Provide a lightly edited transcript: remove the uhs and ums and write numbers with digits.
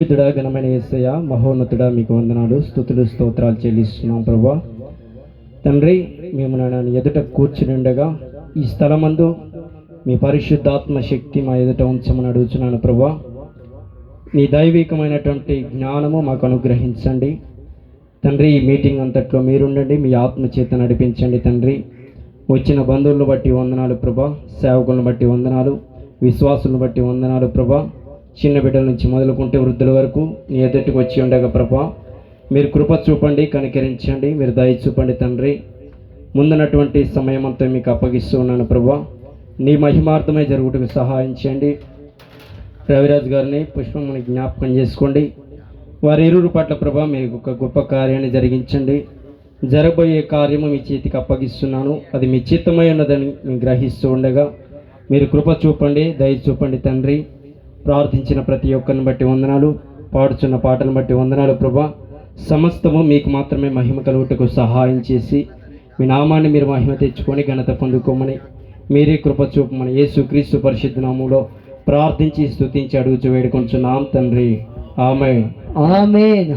పరిశుద్ధుడా ఘనమైన యేసయ్య మహోన్నతుడా మీకు వందనాలు స్తుతులు స్తోత్రాలు చెల్లిస్తున్నాం ప్రభా. తండ్రి మేము నాయన ఎదుట కూర్చునిండగా ఈ స్థలమందు మీ పరిశుద్ధాత్మ శక్తి మా ఎదుట ఉంచమని అడుగుతున్నాను ప్రభా. నీ దైవికమైనటువంటి జ్ఞానము మాకు అనుగ్రహించండి తండ్రి. ఈ మీటింగ్ అంతట్లో మీరుండండి, మీ ఆత్మ చేత నడిపించండి తండ్రి. వచ్చిన బంధువులను బట్టి వందనాలు ప్రభా, సేవకులను బట్టి వందనాలు, విశ్వాసులను బట్టి వందనాలు ప్రభా. చిన్న బిడ్డల నుంచి మొదలుకుంటే వృద్ధుల వరకు నీ ఎదుటికి వచ్చి ఉండగా ప్రభా, మీరు కృప చూపండి, కనికరించండి, మీరు దయ చూపండి తండ్రి. ముందున్నటువంటి సమయం అంతా మీకు అప్పగిస్తూ ఉన్నాను ప్రభా. నీ మహిమార్థమై జరుగుటకు సహాయం చేయండి. రవిరాజ్ గారిని పుష్పముని జ్ఞాపకం చేసుకోండి. వారి ఇరువురు పట్ల ప్రభా మీకు ఒక గొప్ప కార్యాన్ని జరిగించండి. జరగబోయే కార్యము మీ చేతికి అప్పగిస్తున్నాను. అది మీ చిత్తమై ఉన్నదని మేము గ్రహిస్తూ ఉండగా మీరు కృప చూపండి, దయ చూపండి తండ్రి. ప్రార్థించిన ప్రతి ఒక్కరిని బట్టి వందనాలు, పాడుచున్న పాటలను బట్టి వందనాలు ప్రభా. సమస్తము మీకు మాత్రమే మహిమ కలుగుటకు సహాయం చేసి మీ నామాన్ని మీరు మహిమ తెచ్చుకొని ఘనత పొందుకోమని, మీరే కృప చూపమని యేసుక్రీస్తు పరిశుద్ధ నామములో ప్రార్థించి స్తుతించి అడుగుచు వేడుకొంచున్నాం తండ్రి. ఆమేన్. ఆమేన్.